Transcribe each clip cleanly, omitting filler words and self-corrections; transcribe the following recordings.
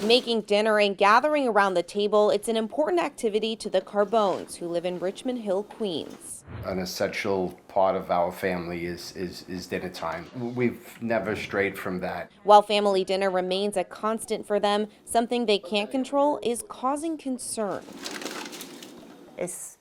Making dinner and gathering around the table, it's an important activity to the Carbones, who live in Richmond Hill, Queens. An essential part of our family is dinner time. We've never strayed from that. While family dinner remains a constant for them, something they can't control is causing concern. It's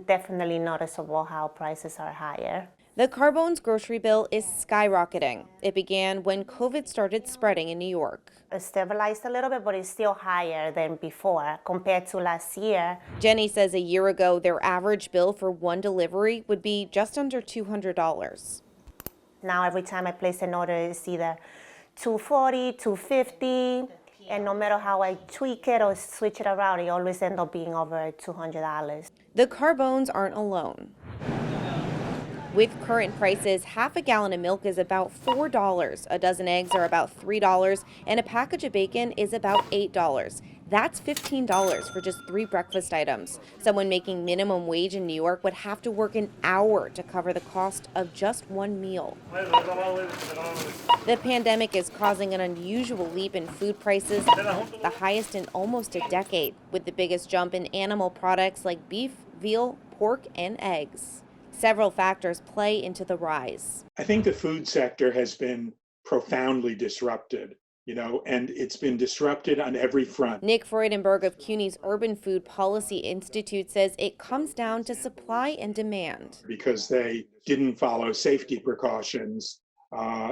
definitely noticeable how prices are higher. The Carbones' grocery bill is skyrocketing. It began when COVID started spreading in New York. It's stabilized a little bit, but it's still higher than before compared to last year. Jenny says a year ago, their average bill for one delivery would be just under $200. Now every time I place an order, it's either $240, $250, and no matter how I tweak it or switch it around, it always ends up being over $200. The Carbones aren't alone. With current prices, half a gallon of milk is about $4, a dozen eggs are about $3, and a package of bacon is about $8. That's $15 for just 3 breakfast items. Someone making minimum wage in New York would have to work an hour to cover the cost of just one meal. The pandemic is causing an unusual leap in food prices, the highest in almost a decade, with the biggest jump in animal products like beef, veal, pork, and eggs. Several factors play into the rise. I think the food sector has been profoundly disrupted, and it's been disrupted on every front. Nick Freudenberg of CUNY's Urban Food Policy Institute says it comes down to supply and demand. Because they didn't follow safety precautions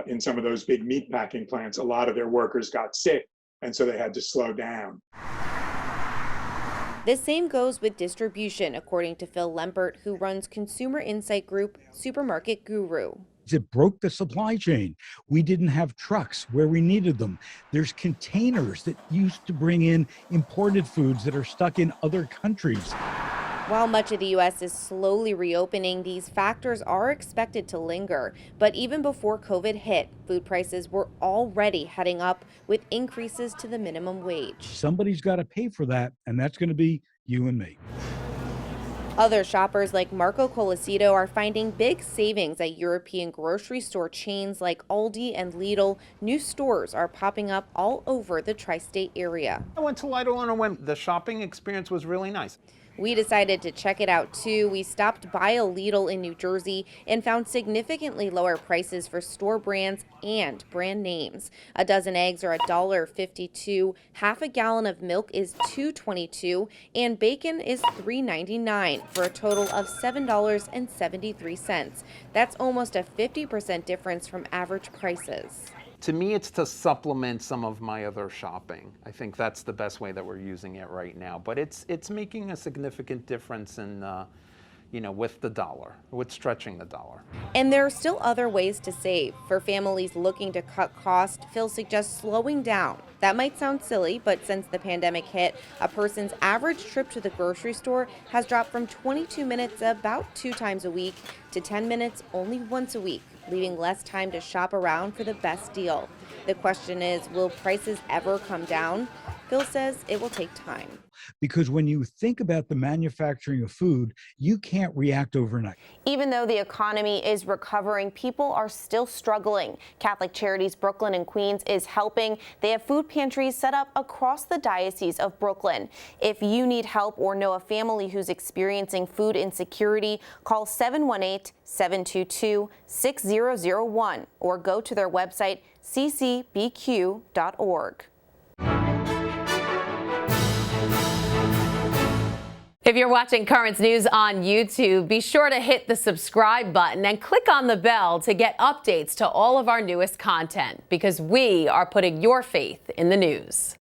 in some of those big meat packing plants, a lot of their workers got sick, and so they had to slow down. The same goes with distribution, according to Phil Lempert, who runs consumer insight group Supermarket Guru. It broke the supply chain. We didn't have trucks where we needed them. There's containers that used to bring in imported foods that are stuck in other countries. While much of the U.S. is slowly reopening, these factors are expected to linger. But even before COVID hit, food prices were already heading up with increases to the minimum wage. Somebody's got to pay for that, and that's going to be you and me. Other shoppers like Marco Colacito are finding big savings at European grocery store chains like Aldi and Lidl. New stores are popping up all over the tri-state area. I went to Lidl on a whim. The shopping experience was really nice. We decided to check it out too. We stopped by a Lidl in New Jersey and found significantly lower prices for store brands and brand names. A dozen eggs are $1.52, half a gallon of milk is $2.22, and bacon is $3.99 for a total of $7.73. That's almost a 50% difference from average prices. To me, it's to supplement some of my other shopping. I think that's the best way that we're using it right now. But it's making a significant difference in, with the dollar, with stretching the dollar. And there are still other ways to save. For families looking to cut costs, Phil suggests slowing down. That might sound silly, but since the pandemic hit, a person's average trip to the grocery store has dropped from 22 minutes about 2 times a week to 10 minutes only once a week, leaving less time to shop around for the best deal. The question is, will prices ever come down? Phil says it will take time. Because when you think about the manufacturing of food, you can't react overnight. Even though the economy is recovering, people are still struggling. Catholic Charities Brooklyn and Queens is helping. They have food pantries set up across the Diocese of Brooklyn. If you need help or know a family who's experiencing food insecurity, call 718-722-6001 or go to their website, ccbq.org. If you're watching Currents News on YouTube, be sure to hit the subscribe button and click on the bell to get updates to all of our newest content, because we are putting your faith in the news.